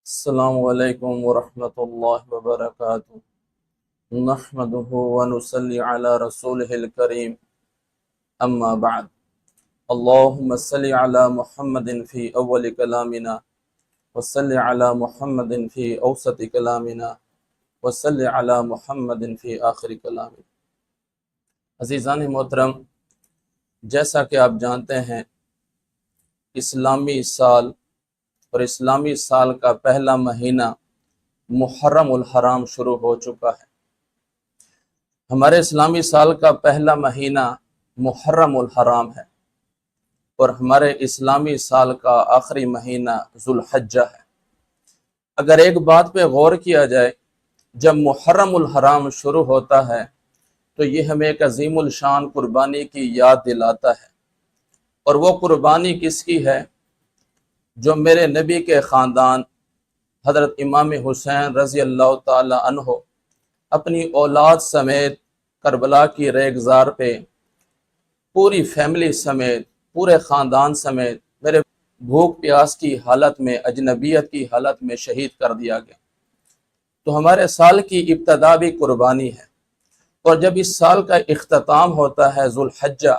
السلام علیکم ورحمۃ اللہ وبرکاتہ نحمده ونصلی علی رسولہ الکریم اما بعد اللہم صلی علی محمد فی اول کلامنا وصلی علی محمد فی اوسط کلامنا وصلی علی محمد فی آخر کلامنا۔ عزیزان محترم، جیسا کہ آپ جانتے ہیں اسلامی سال اور اسلامی سال کا پہلا مہینہ محرم الحرام شروع ہو چکا ہے۔ ہمارے اسلامی سال کا پہلا مہینہ محرم الحرام ہے اور ہمارے اسلامی سال کا آخری مہینہ ذوالحجہ ہے۔ اگر ایک بات پہ غور کیا جائے، جب محرم الحرام شروع ہوتا ہے تو یہ ہمیں ایک عظیم الشان قربانی کی یاد دلاتا ہے، اور وہ قربانی کس کی ہے؟ جو میرے نبی کے خاندان حضرت امام حسین رضی اللہ تعالی عنہ اپنی اولاد سمیت کربلا کی ریگزار پہ پوری فیملی سمیت پورے خاندان سمیت میرے بھوک پیاس کی حالت میں اجنبیت کی حالت میں شہید کر دیا گیا۔ تو ہمارے سال کی ابتدا بھی قربانی ہے، اور جب اس سال کا اختتام ہوتا ہے ذوالحجہ،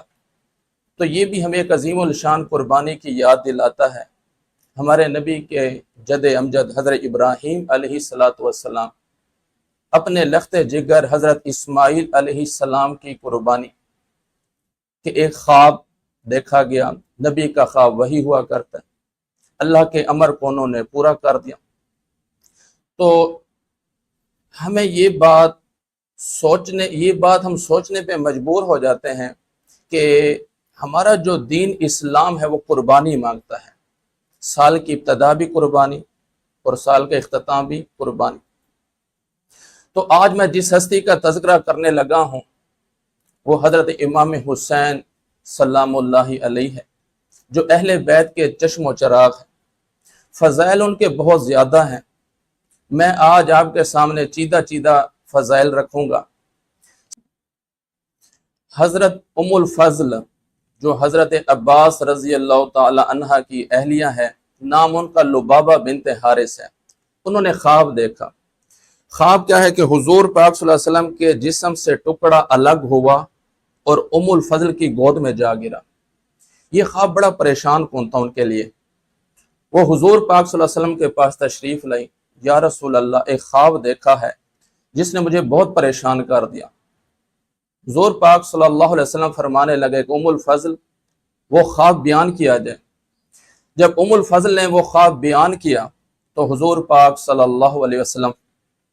تو یہ بھی ہمیں ایک عظیم الشان قربانی کی یاد دلاتا ہے۔ ہمارے نبی کے جد امجد حضرت ابراہیم علیہ السلام اپنے لخت جگر حضرت اسماعیل علیہ السلام کی قربانی کہ ایک خواب دیکھا گیا، نبی کا خواب وہی ہوا کرتا ہے، اللہ کے امر کو انہوں نے پورا کر دیا۔ تو ہمیں یہ بات ہم سوچنے پہ مجبور ہو جاتے ہیں کہ ہمارا جو دین اسلام ہے وہ قربانی مانگتا ہے، سال کی ابتدا بھی قربانی اور سال کا اختتام بھی قربانی۔ تو آج میں جس ہستی کا تذکرہ کرنے لگا ہوں وہ حضرت امام حسین سلام اللہ علیہ ہے، جو اہل بیت کے چشم و چراغ ہیں۔ فضائل ان کے بہت زیادہ ہیں، میں آج آپ کے سامنے چیدہ فضائل رکھوں گا۔ حضرت ام الفضل جو حضرت عباس رضی اللہ تعالی عنہ کی اہلیہ ہے، نام ان کا لبابہ بنت حارث ہے۔ انہوں نے خواب دیکھا۔ خواب کیا ہے کہ حضور پاک صلی اللہ علیہ وسلم کے جسم سے ٹکڑا الگ ہوا اور ام الفضل کی گود میں جا گرا۔ یہ خواب بڑا پریشان کن تھا ان کے لیے۔ وہ حضور پاک صلی اللہ علیہ وسلم کے پاس تشریف لائی، یا رسول اللہ، ایک خواب دیکھا ہے جس نے مجھے بہت پریشان کر دیا۔ حضور پاک صلی اللہ علیہ وسلم فرمانے لگے کہ ام الفضل، وہ خواب بیان کیا جائے۔ جب ام الفضل نے وہ خواب بیان کیا تو حضور پاک صلی اللہ علیہ وسلم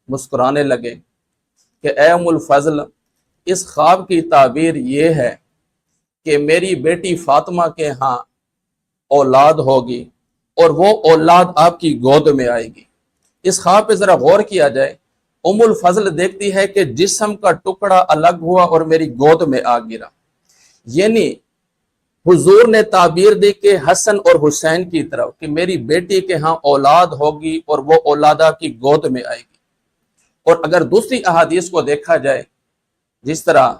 مسکرانے لگے کہ اے ام الفضل، اس خواب کی تعبیر یہ ہے کہ میری بیٹی فاطمہ کے ہاں اولاد ہوگی اور وہ اولاد آپ کی گود میں آئے گی۔ اس خواب پہ ذرا غور کیا جائے، ام الفضل دیکھتی ہے کہ جسم کا ٹکڑا الگ ہوا اور میری گود میں آ گرا، یعنی حضور نے تعبیر دی کہ حسن اور حسین کی طرف کہ میری بیٹی کے ہاں اولاد ہوگی اور وہ اولاد آپ کی گود میں آئے گی۔ اور اگر دوسری احادیث کو دیکھا جائے، جس طرح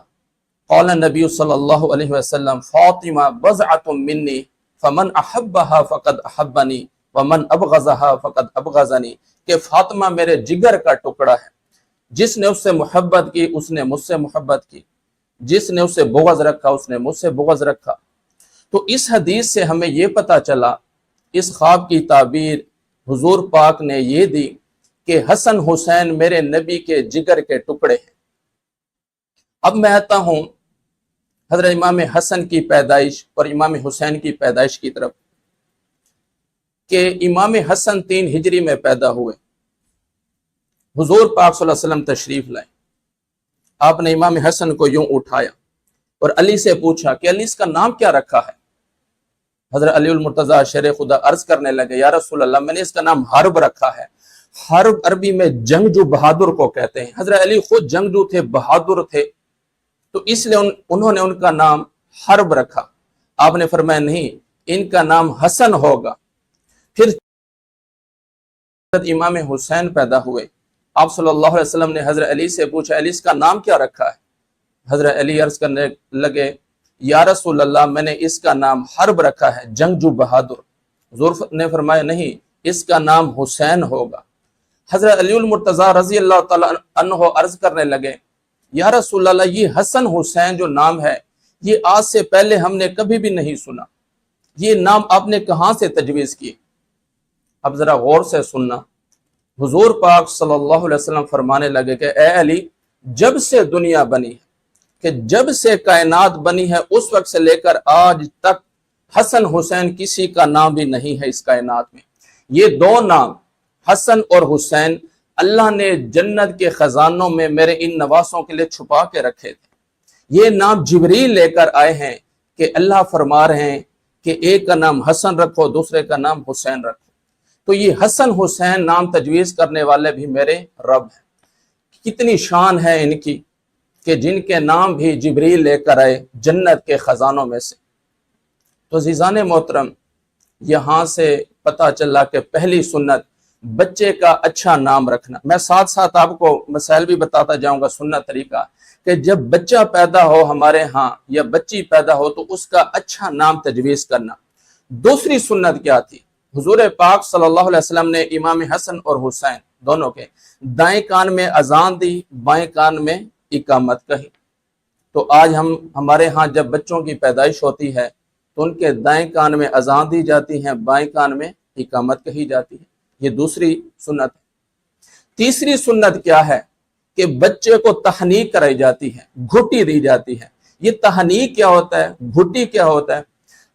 قال نبی صلی اللہ علیہ وسلم فاطمہ بضعۃ منی فمن احبها فقد احبنی ومن ابغضها فقد ابغضنی، کہ فاطمہ میرے جگر کا ٹکڑا ہے، جس نے اس سے محبت کی اس نے مجھ سے محبت کی، جس نے اس سے بغض رکھا اس نے مجھ سے بغض رکھا۔ تو اس حدیث سے ہمیں یہ پتہ چلا، اس خواب کی تعبیر حضور پاک نے یہ دی کہ حسن حسین میرے نبی کے جگر کے ٹکڑے ہیں۔ اب میں آتا ہوں حضرت امام حسن کی پیدائش اور امام حسین کی پیدائش کی طرف، کہ امام حسن 3 ہجری میں پیدا ہوئے۔ حضور پاک صلی اللہ علیہ وسلم تشریف لائے، آپ نے امام حسن کو یوں اٹھایا اور علی سے پوچھا کہ علی اس کا نام کیا رکھا ہے؟ حضرت علی المرتضیٰ شیر خدا عرض کرنے لگے، یا رسول اللہ، میں نے اس کا نام حرب رکھا ہے۔ حرب عربی میں جنگجو بہادر کو کہتے ہیں۔ حضرت علی خود جنگجو تھے، بہادر تھے، تو اس لیے انہوں نے ان کا نام حرب رکھا۔ آپ نے فرمایا نہیں، ان کا نام حسن ہوگا۔ پھر حضرت امام حسین پیدا ہوئے، آپ صلی اللہ علیہ وسلم نے حضرت علی سے پوچھا علی اس کا نام کیا رکھا ہے؟ حضرت علی عرض کرنے لگے، یا رسول اللہ، میں نے اس کا نام حرب رکھا ہے، جنگجو بہادر۔ حضور نے فرمایا نہیں، اس کا نام حسین ہوگا۔ حضرت علی المرتضیٰ رضی اللہ تعالیٰ عنہ عرض کرنے لگے یا رسول اللہ یہ حسن حسین جو نام ہے یہ آج سے پہلے ہم نے کبھی بھی نہیں سنا، یہ نام آپ نے کہاں سے تجویز کیے؟ اب ذرا غور سے سننا، حضور پاک صلی اللہ علیہ وسلم فرمانے لگے کہ اے علی، جب سے دنیا بنی ہے، کہ جب سے کائنات بنی ہے اس وقت سے لے کر آج تک حسن حسین کسی کا نام بھی نہیں ہے اس کائنات میں۔ یہ دو نام حسن اور حسین اللہ نے جنت کے خزانوں میں میرے ان نواسوں کے لیے چھپا کے رکھے تھے۔ یہ نام جبریل لے کر آئے ہیں کہ اللہ فرما رہے ہیں کہ ایک کا نام حسن رکھو، دوسرے کا نام حسین رکھو۔ تو یہ حسن حسین نام تجویز کرنے والے بھی میرے رب ہیں۔ کتنی شان ہے ان کی کہ جن کے نام بھی جبریل لے کر آئے جنت کے خزانوں میں سے۔ تو عزیزان محترم، یہاں سے پتہ چلا کہ پہلی سنت بچے کا اچھا نام رکھنا۔ میں ساتھ ساتھ آپ کو مسائل بھی بتاتا جاؤں گا، سنت طریقہ کہ جب بچہ پیدا ہو ہمارے ہاں یا بچی پیدا ہو تو اس کا اچھا نام تجویز کرنا۔ دوسری سنت کیا تھی؟ حضور پاک صلی اللہ علیہ وسلم نے امام حسن اور حسین دونوں کے دائیں کان میں اذان دی، بائیں کان میں اقامت کہی۔ تو آج ہمارے ہاں جب بچوں کی پیدائش ہوتی ہے تو ان کے دائیں کان میں اذان دی جاتی ہے، بائیں کان میں اقامت کہی جاتی ہے۔ یہ دوسری سنت ہے۔ تیسری سنت کیا ہے کہ بچے کو تحنیک کرائی جاتی ہے، گھٹی دی جاتی ہے۔ یہ تحنیک کیا ہوتا ہے، گھٹی کیا ہوتا ہے؟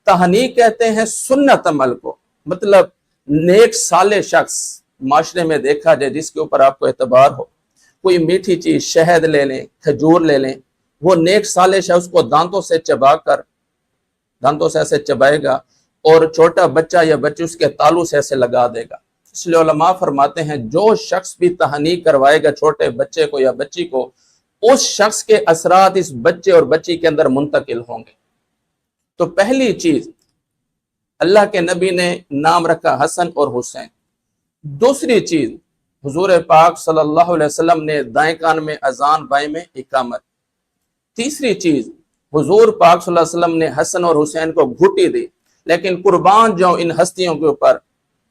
تحنیک کہتے ہیں سنت عمل کو، مطلب نیک صالح شخص معاشرے میں دیکھا جائے جس کے اوپر آپ کو اعتبار ہو، کوئی میٹھی چیز شہد لے لیں، کھجور لے لیں، وہ نیک صالح شخص کو دانتوں سے چبا کر، دانتوں سے ایسے چبائے گا اور چھوٹا بچہ یا بچی اس کے تالو سے ایسے لگا دے گا۔ اس لیے علماء فرماتے ہیں جو شخص بھی تحنیک کروائے گا چھوٹے بچے کو یا بچی کو، اس شخص کے اثرات اس بچے اور بچی کے اندر منتقل ہوں گے۔ تو پہلی چیز اللہ کے نبی نے نام رکھا حسن اور حسین۔ دوسری چیز حضور پاک صلی اللہ علیہ وسلم نے دائیں کان میں اذان، بائیں میں اقامت۔ تیسری چیز حضور پاک صلی اللہ علیہ وسلم نے حسن اور حسین کو گھٹی دی، لیکن قربان جاؤں ان ہستیوں کے اوپر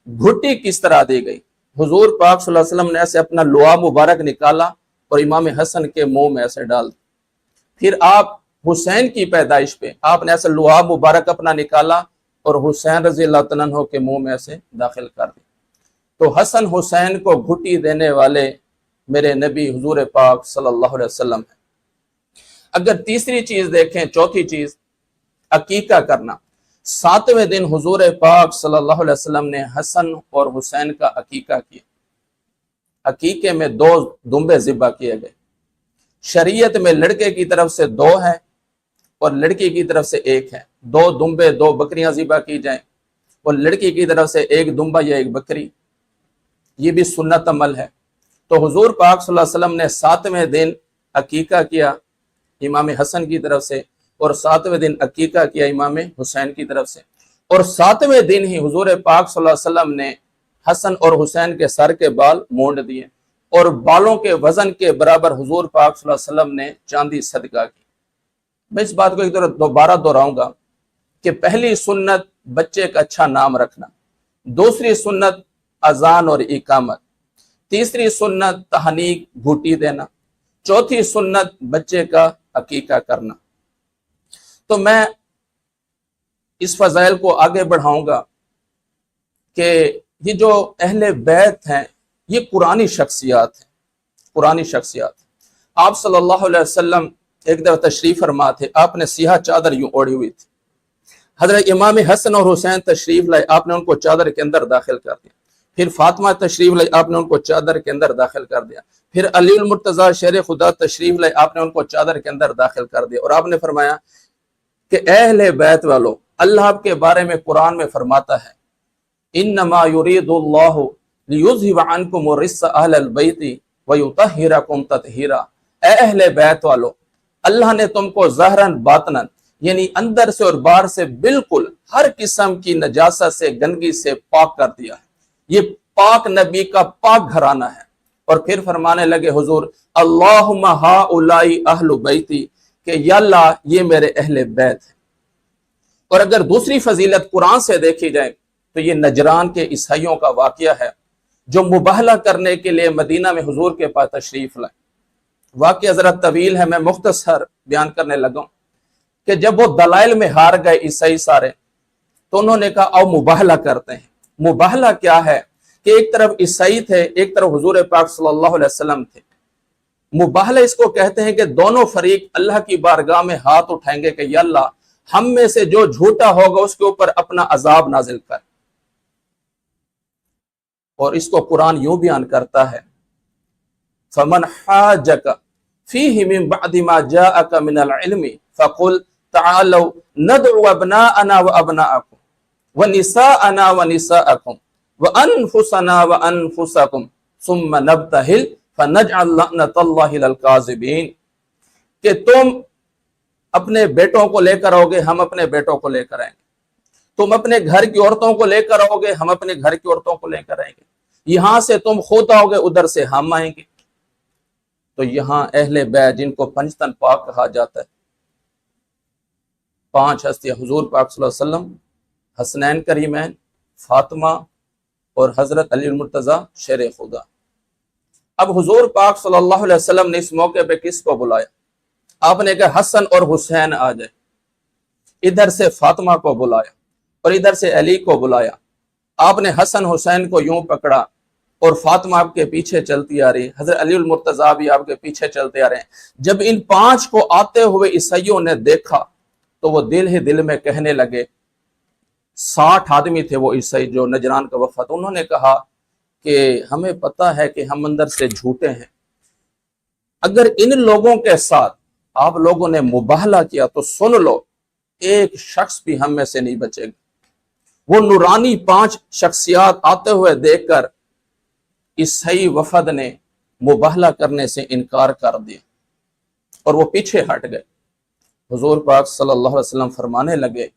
گھٹی کس طرح دی گئی؟ حضور پاک صلی اللہ علیہ وسلم نے ایسے اپنا لعاب مبارک نکالا اور امام حسن کے منہ میں ایسے ڈال دیا۔ پھر آپ حسین کی پیدائش پہ آپ نے ایسے لعاب مبارک اپنا نکالا اور حسین رضی اللہ تعالیٰ عنہ کے منہ میں ایسے داخل کر دیا۔ تو حسن حسین کو گھٹی دینے والے میرے نبی حضور پاک صلی اللہ علیہ وسلم ہیں۔ اگر تیسری چیز دیکھیں، چوتھی چیز عقیقہ کرنا۔ 7ویں دن حضور پاک صلی اللہ علیہ وسلم نے حسن اور حسین کا عقیقہ کیا۔ عقیقے میں 2 دمبے ذبح کیے گئے۔ شریعت میں لڑکے کی طرف سے 2 ہے اور لڑکی کی طرف سے 1 ہے۔ 2 دمبے، 2 بکریاں ذبح کی جائیں اور لڑکی کی طرف سے 1 دمبا یا 1 بکری، یہ بھی سنت عمل ہے۔ تو حضور پاک صلی اللہ علیہ وسلم نے 7ویں دن عقیقہ کیا امام حسن کی طرف سے اور 7ویں دن عقیقہ کیا امام حسین کی طرف سے، اور 7ویں دن ہی حضور پاک صلی اللہ علیہ وسلم نے حسن اور حسین کے سر کے بال مونڈ دیے اور بالوں کے وزن کے برابر حضور پاک صلی اللہ علیہ وسلم نے چاندی صدقہ کی۔ میں اس بات کو ایک دوبارہ دہراؤں گا کہ پہلی سنت بچے کا اچھا نام رکھنا، دوسری سنت اذان اور اقامت، تیسری سنت تحنیک گھوٹی دینا، چوتھی سنت بچے کا عقیقہ کرنا۔ تو میں اس فضائل کو آگے بڑھاؤں گا کہ یہ جو اہل بیت ہیں یہ قرآنی شخصیات ہیں، قرآنی شخصیات۔ آپ صلی اللہ علیہ وسلم ایک دفعہ تشریف فرما تھے، آپ نے سیاہ چادر یوں اوڑھی ہوئی تھی۔ حضرت امام حسن اور حسین تشریف لائے، آپ نے ان کو چادر کے اندر داخل کر دیا۔ پھر فاطمہ تشریف لائے، آپ نے ان کو چادر کے اندر داخل کر دیا۔ پھر علی المرتضیٰ شیر خدا تشریف لائے، آپ نے ان کو چادر کے اندر داخل کر دیا اور آپ نے فرمایا کہ اہل بیت والو، اللہ آپ کے بارے میں قرآن میں فرماتا ہے انما یرید اللہ لیذھب عنکم الرجس اہل البیت ویطہرکم تطہیرا۔ اے اہل بیت والو، اللہ نے تم کو ظاہراً باطناً یعنی اندر سے اور باہر سے بالکل ہر قسم کی نجاست سے، گندگی سے پاک کر دیا ہے۔ یہ پاک نبی کا پاک گھرانہ ہے۔ اور پھر فرمانے لگے حضور اللہم ہؤلاء اہل بیتی، کہ یا اللہ یہ میرے اہل بیت ہیں۔ اور اگر دوسری فضیلت قرآن سے دیکھی جائے تو یہ نجران کے عیسائیوں کا واقعہ ہے جو مباہلہ کرنے کے لیے مدینہ میں حضور کے پاس تشریف لائے۔ واقعہ ذرا طویل ہے، میں مختصر بیان کرنے لگا ہوں کہ جب وہ دلائل میں ہار گئے عیسائی سارے، تو انہوں نے کہا آؤ مباہلہ کرتے ہیں۔ مباہلہ کیا ہے کہ ایک طرف عیسائی تھے، ایک طرف حضور پاک صلی اللہ علیہ وسلم تھے۔ مباہلہ اس کو کہتے ہیں کہ دونوں فریق اللہ کی بارگاہ میں ہاتھ اٹھائیں گے کہ یا اللہ ہم میں سے جو جھوٹا ہوگا اس کے اوپر اپنا عذاب نازل کر۔ اور اس کو قرآن یوں بیان کرتا ہے فَمَنْ حَاجَكَ فِيهِ مِنْ بَعْدِ مَا جَاءَكَ مِنَ الْعِلْمِ فَقُلْ تَعَالَوْا نَدْعُ أَبْنَاءَنَا وَأَبْنَاءَكُمْ وَنِسَاءَنَا وَنِسَاءَكُمْ وَأَنفُسَنَا وَأَنفُسَكُمْ ثُمَّ نَبْتَهِلْ فَنَجْعَلْ لَعْنَةَ اللَّهِ عَلَى الْكَاذِبِينَ کہ تم اپنے بیٹوں کو لے کر آؤ گے، ہم اپنے بیٹوں کو لے کر آئیں گے، تم اپنے گھر کی عورتوں کو لے کر آؤ گے، ہم اپنے گھر کی عورتوں کو لے کر آئیں گے، یہاں سے تم خود آؤ گے، ادھر سے ہم آئیں گے۔ تو یہاں اہل بیت جن کو پنجتن پاک کہا جاتا ہے، 5 ہستیاں حضور پاک صلی اللہ علیہ وسلم، حسنین کریمین، فاطمہ اور حضرت علی المرتضیٰ شیر خدا۔ اب حضور پاک صلی اللہ علیہ وسلم نے اس موقع پہ کس کو بلایا؟ آپ نے کہا حسن اور حسین آ جائے، ادھر سے فاطمہ کو بلایا اور ادھر سے علی کو بلایا۔ آپ نے حسن حسین کو یوں پکڑا اور فاطمہ آپ کے پیچھے چلتی آ رہی، حضرت علی المرتضیٰ بھی آپ کے پیچھے چلتے آ رہے ہیں۔ جب ان 5 کو آتے ہوئے عیسائیوں نے دیکھا تو وہ دل ہی دل میں کہنے لگے، 60 آدمی تھے وہ عیسائی جو نجران کا وفد، انہوں نے کہا کہ ہمیں پتا ہے کہ ہم اندر سے جھوٹے ہیں، اگر ان لوگوں کے ساتھ آپ لوگوں نے مباہلہ کیا تو سن لو ایک شخص بھی ہم میں سے نہیں بچے گا۔ وہ نورانی 5 شخصیات آتے ہوئے دیکھ کر عیسائی وفد نے مباہلہ کرنے سے انکار کر دیا اور وہ پیچھے ہٹ گئے۔ حضور پاک صلی اللہ علیہ وسلم فرمانے لگے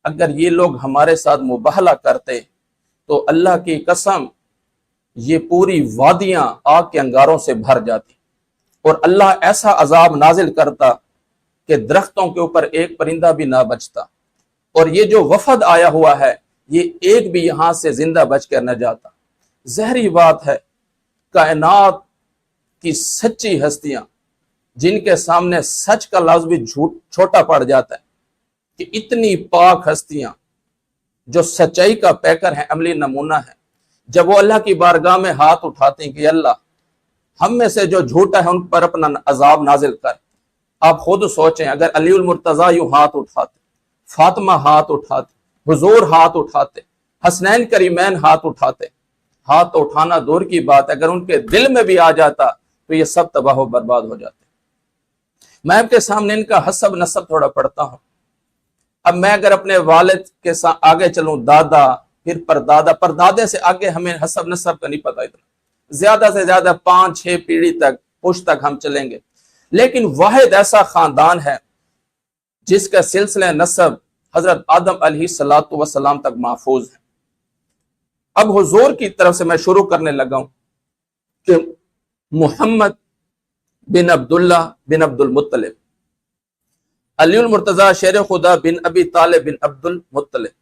اگر یہ لوگ ہمارے ساتھ مباہلہ کرتے تو اللہ کی قسم یہ پوری وادیاں آگ کے انگاروں سے بھر جاتی اور اللہ ایسا عذاب نازل کرتا کہ درختوں کے اوپر ایک پرندہ بھی نہ بچتا، اور یہ جو وفد آیا ہوا ہے یہ ایک بھی یہاں سے زندہ بچ کر نہ جاتا۔ ظاہری بات ہے کائنات کی سچی ہستیاں جن کے سامنے سچ کا لفظ بھی چھوٹا پڑ جاتا ہے، کہ اتنی پاک ہستیاں جو سچائی کا پیکر ہیں، عملی نمونہ ہے، جب وہ اللہ کی بارگاہ میں ہاتھ اٹھاتے ہیں کہ اللہ ہم میں سے جو جھوٹا ہے ان پر اپنا عذاب نازل کر۔ آپ خود سوچیں اگر علی المرتضیٰ یوں ہاتھ اٹھاتے، فاطمہ ہاتھ اٹھاتے، حضور ہاتھ اٹھاتے، حسنین کریمین ہاتھ اٹھاتے، ہاتھ اٹھانا دور کی بات ہے، اگر ان کے دل میں بھی آ جاتا تو یہ سب تباہ و برباد ہو جاتے۔ میں آپ کے سامنے ان کا حسب نسب تھوڑا پڑھتا ہوں۔ اب میں اگر اپنے والد کے ساتھ آگے چلوں، دادا پھر پردادا، پردادے سے آگے ہمیں حسب نسب کا نہیں پتہ، اتنا زیادہ سے زیادہ 5-6 پیڑھی تک پشت تک ہم چلیں گے، لیکن واحد ایسا خاندان ہے جس کا سلسلہ نسب حضرت آدم علیہ السلام تک محفوظ ہے۔ اب حضور کی طرف سے میں شروع کرنے لگا ہوں کہ محمد بن عبداللہ بن عبد المطلب، علی المرتضیٰ شیر خدا بن ابی طالب بن عبد المطلب،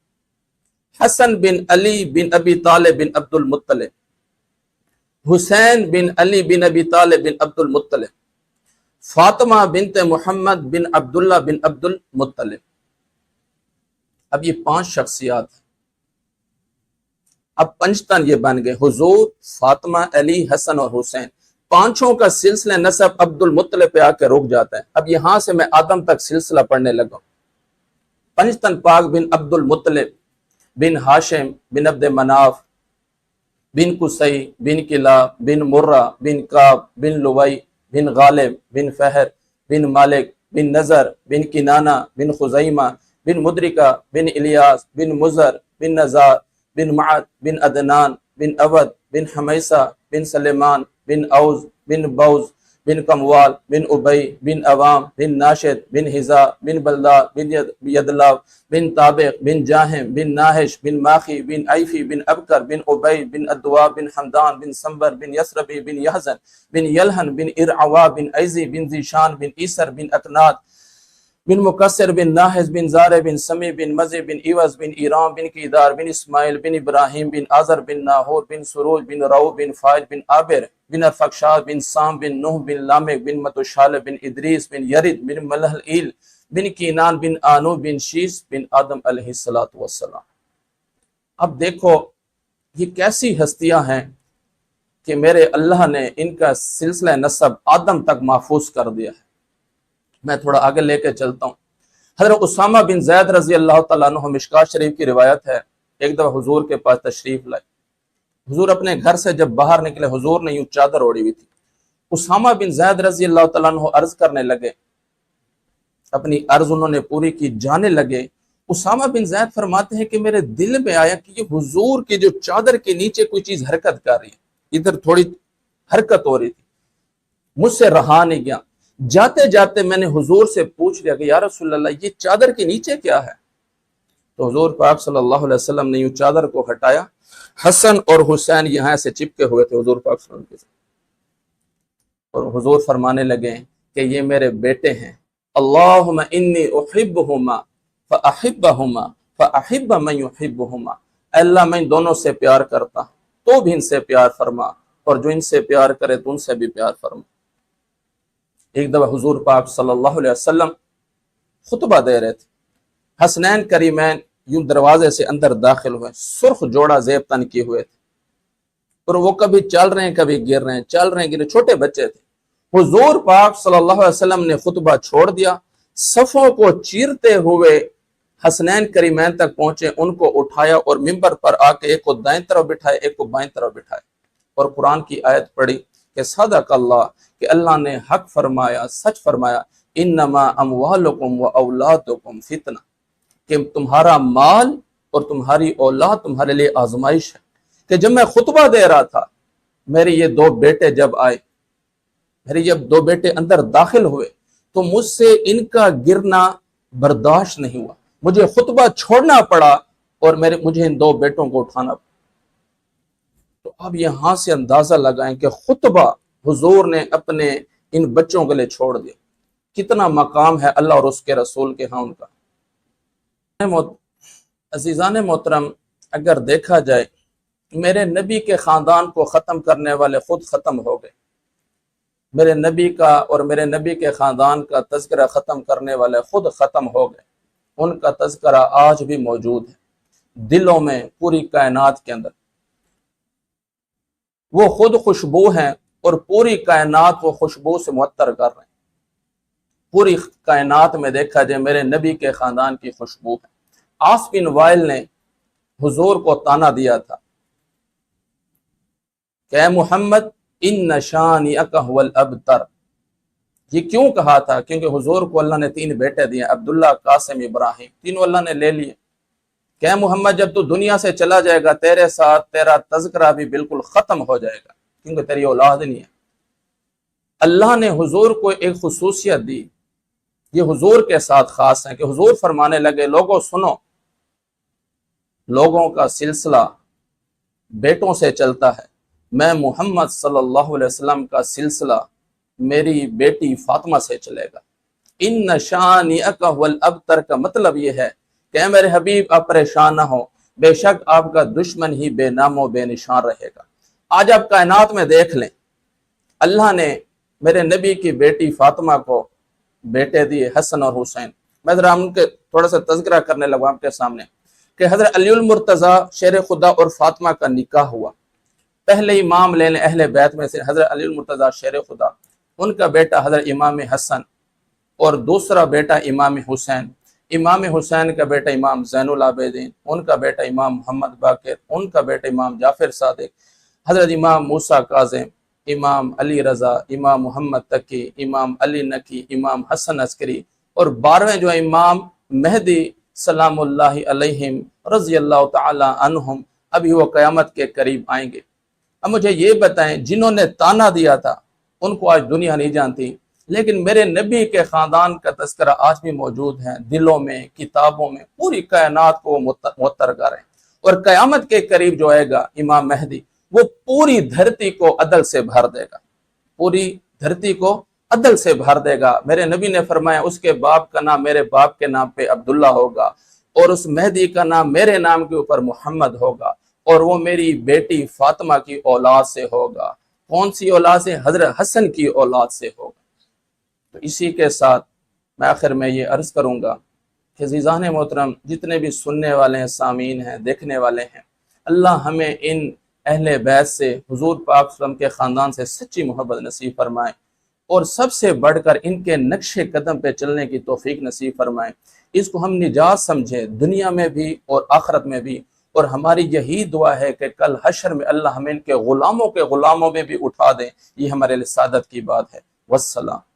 حسن بن علی بن ابی طالب بن عبد المطلب، حسین بن علی بن ابی طالب بن عبد المطلب، فاطمہ بنت محمد بن عبداللہ بن عبد المطلب۔ اب یہ 5 شخصیات ہیں، اب پنجتن یہ بن گئے، حضور، فاطمہ، علی، حسن اور حسین، 5 کا سلسلہ نسب عبد المطلب پہ آ کے رک جاتا ہے۔ اب یہاں سے میں آدم تک سلسلہ پڑھنے لگا۔ پنجتن پاک بن عبد المطلب بن ہاشم بن عبد مناف بن قصی بن کلاب بن مرہ بن کعب بن لوئی بن غالب بن فہر بن مالک بن نظر بن کنانہ بن خزیمہ بن مدرکہ بن الیاس بن مزر بن نزار بن معد بن عدنان بن عبد بن حمیسہ بن سلیمان بن اوز بن بوز بن کموال بن ابی بن عوام بن ناشد بن حزا بن بلدہ بن یدلاو بن طابق بن جاہم بن ناہش بن ماخی بن عیفی بن ابکر بن ابی بن ادوا بن حمدان بن سمبر بن یسربی بن یحزن بن یلہن بن ارعوا بن عیزی بن ذیشان بن عیسر بن اکنات بن مقصر بن ناحس بن زارع بن سمی بن مزی بن ایوز بن ایرام بن کیدار بن اسماعیل بن ابراہیم بن آزر بن ناہور بن سروج بن رو بن فائد بن عابر بن ارفقشاد بن سام بن نوح بن لامک بن متشال بن ادریس بن یرد بن ملحیل بن کینان بن آنو بن شیس بن آدم علیہ السلام۔ اب دیکھو یہ کیسی ہستیاں ہیں کہ میرے اللہ نے ان کا سلسلہ نسب آدم تک محفوظ کر دیا ہے۔ میں تھوڑا آگے لے کے چلتا ہوں۔ حضرت اسامہ بن زید رضی اللہ تعالیٰ عنہ، مشکات شریف کی روایت ہے، ایک دفعہ حضور کے پاس تشریف لائے۔ حضور اپنے گھر سے جب باہر نکلے، حضور نے یوں چادر اوڑی ہوئی تھی۔ اسامہ بن زید رضی اللہ تعالیٰ عنہ عرض کرنے لگے، اپنی عرض انہوں نے پوری کی، جانے لگے۔ اسامہ بن زید فرماتے ہیں کہ میرے دل میں آیا کہ یہ حضور کی جو چادر کے نیچے کوئی چیز حرکت کر رہی ہے، ادھر تھوڑی حرکت ہو رہی تھی، مجھ سے رہا نہیں گیا۔ جاتے جاتے میں نے حضور سے پوچھ لیا کہ یا رسول اللہ، یہ چادر کے نیچے کیا ہے؟ تو حضور پاک صلی اللہ علیہ وسلم نے یوں چادر کو ہٹایا، حسن اور حسین یہاں سے چپکے ہوئے تھے حضور پاک صلی اللہ علیہ وسلم، اور حضور فرمانے لگے کہ یہ میرے بیٹے ہیں، اللہم انی احبہما فاحبہما فاحب من یحبہما، اللہ میں ان دونوں سے پیار کرتا ہوں، تو بھی ان سے پیار فرما، اور جو ان سے پیار کرے تو ان سے بھی پیار فرما۔ ایک دفعہ حضور پاک صلی اللہ علیہ وسلم خطبہ دے رہے تھے، حسنین کریمین یوں دروازے سے اندر داخل ہوئے، سرخ جوڑا زیب تن کیے ہوئے تھے، اور وہ کبھی چل رہے ہیں کبھی گر رہے ہیں، چل رہے ہیں گر رہے ہیں، چھوٹے بچے تھے۔ حضور پاک صلی اللہ علیہ وسلم نے خطبہ چھوڑ دیا، صفوں کو چیرتے ہوئے حسنین کریمین تک پہنچے، ان کو اٹھایا اور ممبر پر آ کے ایک کو دائیں طرف بٹھائے، ایک کو بائیں طرف بٹھائے، اور قرآن کی آیت پڑھی کہ صدق اللہ، کہ اللہ نے حق فرمایا، سچ فرمایا، انما اموالکم و اولادکم فتنہ، کہ تمہارا مال اور تمہاری اولاد تمہارے لیے آزمائش ہے۔ کہ جب میں خطبہ دے رہا تھا، میرے یہ دو بیٹے جب آئے، میرے جب دو بیٹے اندر داخل ہوئے، تو مجھ سے ان کا گرنا برداشت نہیں ہوا، مجھے خطبہ چھوڑنا پڑا اور مجھے ان دو بیٹوں کو اٹھانا پڑا۔ تو اب یہاں سے اندازہ لگائیں کہ خطبہ حضور نے اپنے ان بچوں کے لیے چھوڑ دیا، کتنا مقام ہے اللہ اور اس کے رسول کے ہاں ان کا۔ عزیزان محترم، اگر دیکھا جائے، میرے نبی کے خاندان کو ختم کرنے والے خود ختم ہو گئے، میرے نبی کا اور میرے نبی کے خاندان کا تذکرہ ختم کرنے والے خود ختم ہو گئے، ان کا تذکرہ آج بھی موجود ہے دلوں میں، پوری کائنات کے اندر۔ وہ خود خوشبو ہیں اور پوری کائنات وہ خوشبو سے معطر کر رہے ہیں۔ پوری کائنات میں دیکھا جائے میرے نبی کے خاندان کی خوشبو ہے۔ عاص بن وائل نے حضور کو تانا دیا تھا کہ اے محمد ان شانئک ھو الابتر، یہ کیوں کہا تھا؟ کیونکہ حضور کو اللہ نے 3 بیٹے دیے، عبداللہ، قاسم، ابراہیم، تینوں اللہ نے لے لیے۔ کہ اے محمد جب تو دنیا سے چلا جائے گا، تیرے ساتھ تیرا تذکرہ بھی بالکل ختم ہو جائے گا، کیونکہ تیری اولاد نہیں ہے۔ اللہ نے حضور کو ایک خصوصیت دی، یہ حضور کے ساتھ خاص ہے، کہ حضور فرمانے لگے لوگوں سنو، لوگوں کا سلسلہ بیٹوں سے چلتا ہے، میں محمد صلی اللہ علیہ وسلم کا سلسلہ میری بیٹی فاطمہ سے چلے گا۔ ان شانئک ھو الابتر کا مطلب یہ ہے کہ اے میرے حبیب آپ پریشان نہ ہو، بے شک آپ کا دشمن ہی بے نام و بے نشان رہے گا۔ آج آپ کائنات میں دیکھ لیں، اللہ نے میرے نبی کی بیٹی فاطمہ کو بیٹے دیے، حسن اور حسین۔ میں ذرا ان کے تھوڑا سا تذکرہ کرنے لگا آپ کے سامنے کہ حضرت علی المرتضیٰ شیر خدا اور فاطمہ کا نکاح ہوا۔ پہلے امام لے لیں اہل بیت میں سے حضرت علی المرتضیٰ شیر خدا، ان کا بیٹا حضرت امام حسن، اور دوسرا بیٹا امام حسین، امام حسین کا بیٹا امام زین العابدین، ان کا بیٹا امام محمد باقر، ان کا بیٹا امام جعفر صادق، حضرت امام موسیٰ کاظم، امام علی رضا، امام محمد تقی، امام علی نقی، امام حسن عسکری، اور 12ویں جو امام مہدی سلام اللہ علیہم رضی اللہ تعالی عنہم، ابھی وہ قیامت کے قریب آئیں گے۔ اب مجھے یہ بتائیں، جنہوں نے تانا دیا تھا ان کو آج دنیا نہیں جانتی، لیکن میرے نبی کے خاندان کا تذکرہ آج بھی موجود ہے، دلوں میں، کتابوں میں، پوری کائنات کو معطر کر رہے ہیں۔ اور قیامت کے قریب جو آئے گا امام مہدی، وہ پوری دھرتی کو عدل سے بھر دے گا، پوری دھرتی کو عدل سے بھر دے گا۔ میرے نبی نے فرمایا اس کے باپ کا نام میرے باپ کے نام پہ عبداللہ ہوگا، اور اس مہدی کا نام میرے نام کے اوپر محمد ہوگا، اور وہ میری بیٹی فاطمہ کی اولاد سے ہوگا۔ کون سی اولاد سے؟ حضرت حسن کی اولاد سے ہوگا۔ تو اسی کے ساتھ میں آخر میں یہ عرض کروں گا کہ عزیزان محترم، جتنے بھی سننے والے ہیں، سامعین ہیں، دیکھنے والے ہیں، اللہ ہمیں ان اہل بیت سے، حضور پاک صلی اللہ علیہ وسلم کے خاندان سے سچی محبت نصیب فرمائے، اور سب سے بڑھ کر ان کے نقش قدم پہ چلنے کی توفیق نصیب فرمائے۔ اس کو ہم نجات سمجھے، دنیا میں بھی اور آخرت میں بھی، اور ہماری یہی دعا ہے کہ کل حشر میں اللہ ہمیں ان کے غلاموں میں بھی اٹھا دے۔ یہ ہمارے لیے سعادت کی بات ہے۔ والسلام۔